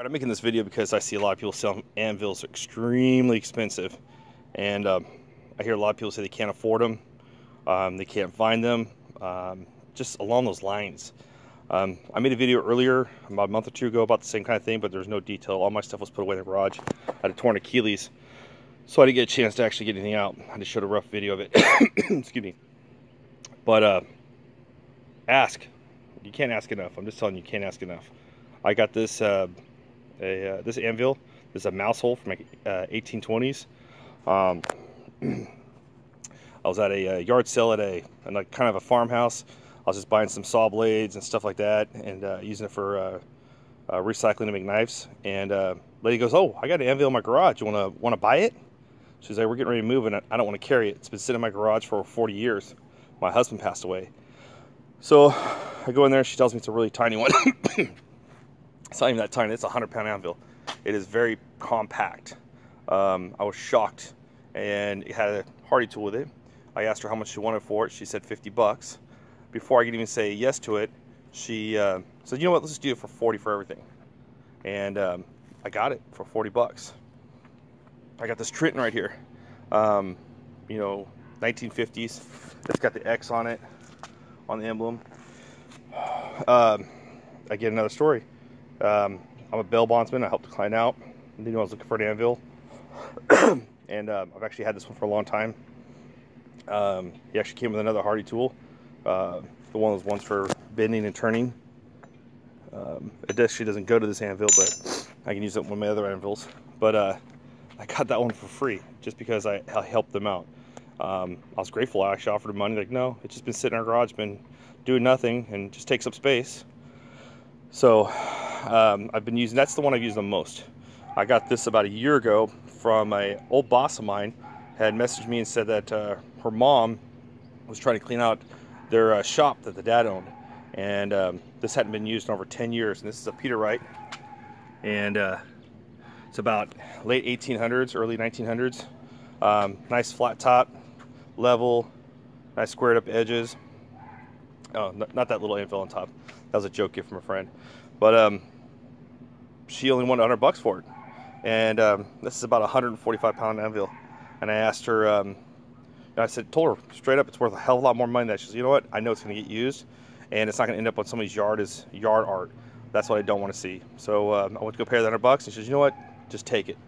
Alright, I'm making this video because I see a lot of people selling anvils extremely expensive, and I hear a lot of people say they can't afford them, they can't find them, just along those lines. I made a video earlier, about a month or two ago, about the same kind of thing, but there's no detail. All my stuff was put away in the garage. I had a torn Achilles, so I didn't get a chance to actually get anything out. I just showed a rough video of it. Excuse me. But ask. You can't ask enough. I'm just telling you, you can't ask enough. I got this this anvil. This is a mouse hole from 1820s. I was at a yard sale at a kind of a farmhouse. I was just buying some saw blades and stuff like that, and using it for recycling to make knives. And lady goes, "Oh, I got an anvil in my garage. You want to buy it?" She's like, "We're getting ready to move, and I don't want to carry it. It's been sitting in my garage for 40 years. My husband passed away." So I go in there. She tells me it's a really tiny one. It's not even that tiny. It's a 100-pound anvil. It is very compact. I was shocked, and it had a Hardy tool with it. I asked her how much she wanted for it. She said 50 bucks. Before I could even say yes to it, she said, "You know what? Let's just do it for 40 for everything." And I got it for 40 bucks. I got this Trenton right here. You know, 1950s. It's got the X on it, on the emblem. Again, another story. I'm a bail bondsman. I helped a client out. They knew I was looking for an anvil. And I've actually had this one for a long time. He actually came with another Hardy tool. The one of those ones for bending and turning. It actually doesn't go to this anvil, but I can use it with my other anvils. But I got that one for free just because I helped them out. I was grateful. I actually offered him money. Like, no, it's just been sitting in our garage, been doing nothing, and just takes up space. So I've been using, that's the one I've used the most. I got this about a year ago from an old boss of mine. Had messaged me and said that her mom was trying to clean out their shop that the dad owned, and this hadn't been used in over 10 years. And this is a Peter Wright, and it's about late 1800s, early 1900s. Nice flat top, level, nice squared up edges. Oh, not that little anvil on top. That was a joke gift from a friend. But she only wanted 100 bucks for it. And this is about a 145-pound anvil. And I asked her, told her straight up, it's worth a hell of a lot more money than that. She says, "You know what? I know it's going to get used, and it's not going to end up on somebody's yard as yard art. That's what I don't want to see." So I went to go pay her the 100 bucks, and she says, "You know what? Just take it.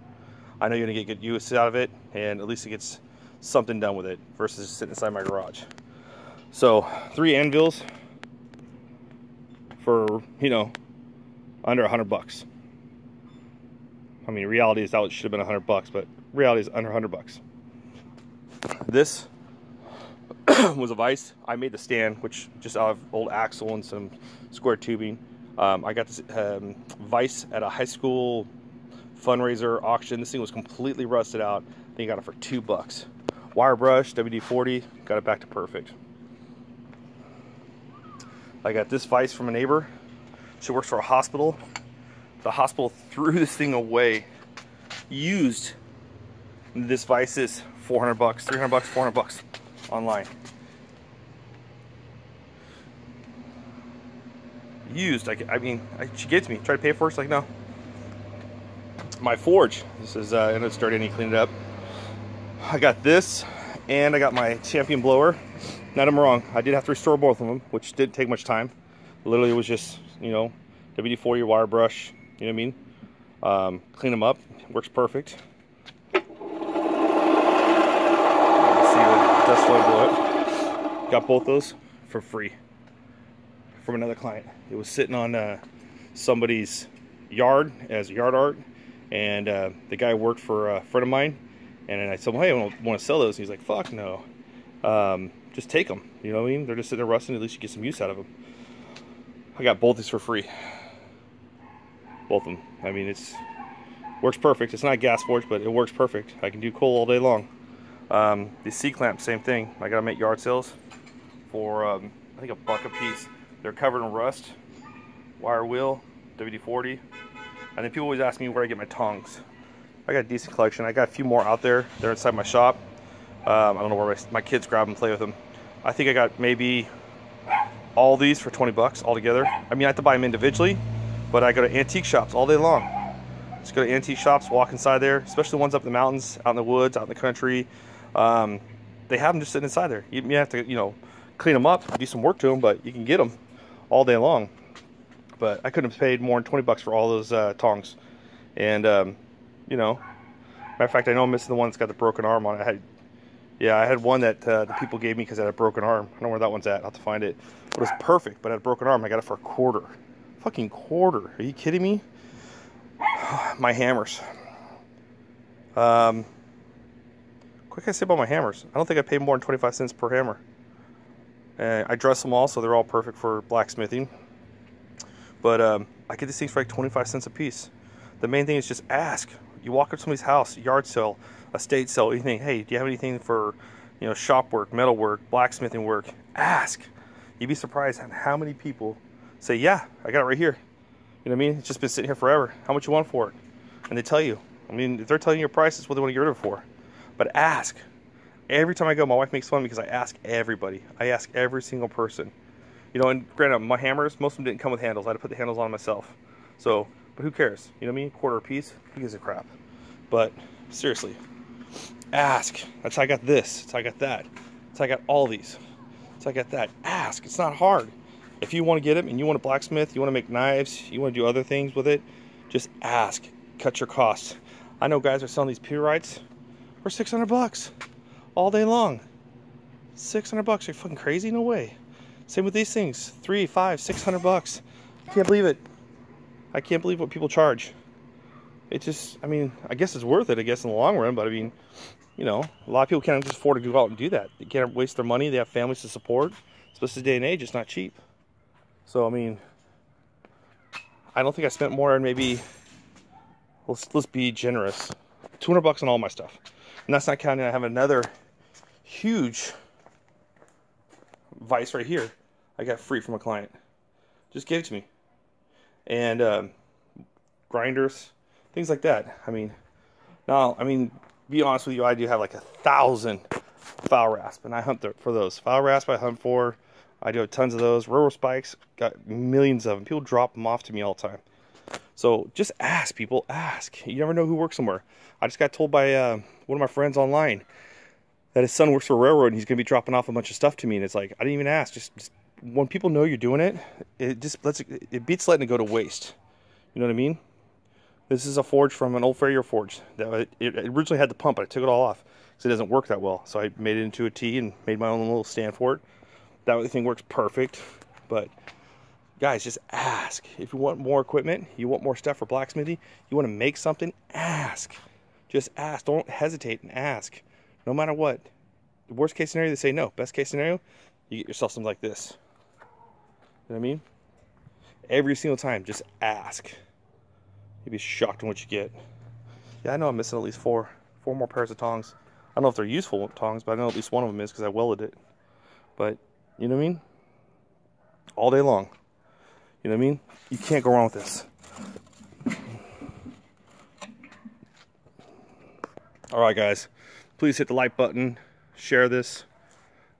I know you're going to get good use out of it, and at least it gets something done with it versus just sitting inside my garage." So 3 anvils for, you know, under 100 bucks. I mean, reality is that it should have been 100 bucks, but reality is under 100 bucks. This was a vise. I made the stand, which just out of old axle and some square tubing. I got this vise at a high school fundraiser auction. This thing was completely rusted out. I think I got it for 2 bucks. Wire brush, WD-40, got it back to perfect. I got this vise from a neighbor. She works for a hospital. The hospital threw this thing away. Used. This vise is 400 bucks, 300 bucks, 400 bucks online. Used. I mean, she gets me. Try to pay for it. She's like, no. My forge. This is, I know it's dirty. I need to clean it up. I got this, and I got my Champion blower. Not I'm wrong. I did have to restore both of them, which didn't take much time. Literally, it was just, you know, WD-40 wire brush. You know what I mean? Clean them up. Works perfect. See the dust flow below it. Got both those for free from another client. It was sitting on somebody's yard as yard art, and the guy worked for a friend of mine. And I said, "Well, hey, I want to sell those." And he's like, "Fuck no. Just take them." You know what I mean? They're just sitting there rusting. At least you get some use out of them. I got both these for free. Both of them. I mean, it's works perfect. It's not gas forged, but it works perfect. I can do coal all day long. The C-clamps, same thing. I got them at yard sales for I think $1 a piece. They're covered in rust. Wire wheel, WD-40. And then people always ask me where I get my tongs. I got a decent collection. I got a few more out there. They're inside my shop. I don't know where my kids grab them and play with them. I think I got maybe all these for 20 bucks altogether. I mean, I have to buy them individually, but I go to antique shops all day long. Just go to antique shops, walk inside there, especially the ones up in the mountains, out in the woods, out in the country. They have them just sitting inside there. You have to, you know, clean them up, do some work to them, but you can get them all day long. But I couldn't have paid more than 20 bucks for all those tongs. And, you know, matter of fact, I know I'm missing the one that's got the broken arm on it. I had one that the people gave me because I had a broken arm. I don't know where that one's at. I'll have to find it. But it was perfect, but I had a broken arm. I got it for $1. Fucking $1. Are you kidding me? My hammers. What can I say about my hammers? I don't think I paid more than 25 cents per hammer. I dress them all, so they're all perfect for blacksmithing. But I get these things for like 25 cents a piece. The main thing is just ask. You walk up to somebody's house, yard sale, estate sale, anything. Hey, do you have anything for, you know, shop work, metal work, blacksmithing work? Ask. You'd be surprised at how many people say, yeah, I got it right here. You know what I mean? It's just been sitting here forever. How much you want for it? And they tell you. I mean, if they're telling you your price, it's what they want to get rid of it for. But ask. Every time I go, my wife makes fun of me because I ask everybody. I ask every single person. You know, and granted, my hammers, most of them didn't come with handles. I had to put the handles on myself. So, but who cares? You know what I mean? $1 a piece. Who gives a crap? But seriously, ask. That's how I got this. That's how I got that. That's how I got all these. That's how I got that. Ask. It's not hard. If you want to get it and you want to blacksmith, you want to make knives, you want to do other things with it, just ask. Cut your costs. I know guys are selling these Purites for 600 bucks all day long. 600 bucks. Are you fucking crazy? No way. Same with these things. 300, 500, 600 bucks. I can't believe it. I can't believe what people charge. It just, I mean, I guess it's worth it, I guess, in the long run, but I mean, you know, a lot of people can't just afford to go out and do that. They can't waste their money. They have families to support. Especially day and age, it's not cheap. So, I mean, I don't think I spent more than maybe, let's be generous, 200 bucks on all my stuff. And that's not counting, I have another huge vise right here I got free from a client. Just gave it to me. And grinders, things like that. I mean, now, I mean, be honest with you, I do have like 1,000 file rasp, and I hunt for those. File rasp I hunt for. I do have tons of those. Railroad spikes, got millions of them. People drop them off to me all the time. So just ask, people, ask. You never know who works somewhere. I just got told by one of my friends online that his son works for a railroad and he's going to be dropping off a bunch of stuff to me. And it's like, I didn't even ask. Just when people know you're doing it, it beats letting it go to waste. You know what I mean? This is a forge from an old farrier forge. It originally had the pump, but I took it all off because it doesn't work that well. So I made it into a T and made my own little stand for it. That thing works perfect. But guys, just ask. If you want more equipment, you want more stuff for blacksmithing, you want to make something, ask. Just ask. Don't hesitate and ask. No matter what. The worst case scenario, they say no. Best case scenario, you get yourself something like this. You know what I mean? Every single time, just ask. You'd be shocked on what you get. Yeah, I know I'm missing at least four more pairs of tongs. I don't know if they're useful tongs, but I know at least one of them is because I welded it. But, you know what I mean? All day long. You know what I mean? You can't go wrong with this. Alright guys, please hit the like button, share this,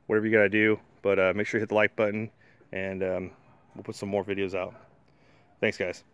whatever you gotta do, but make sure you hit the like button, and we'll put some more videos out. Thanks guys.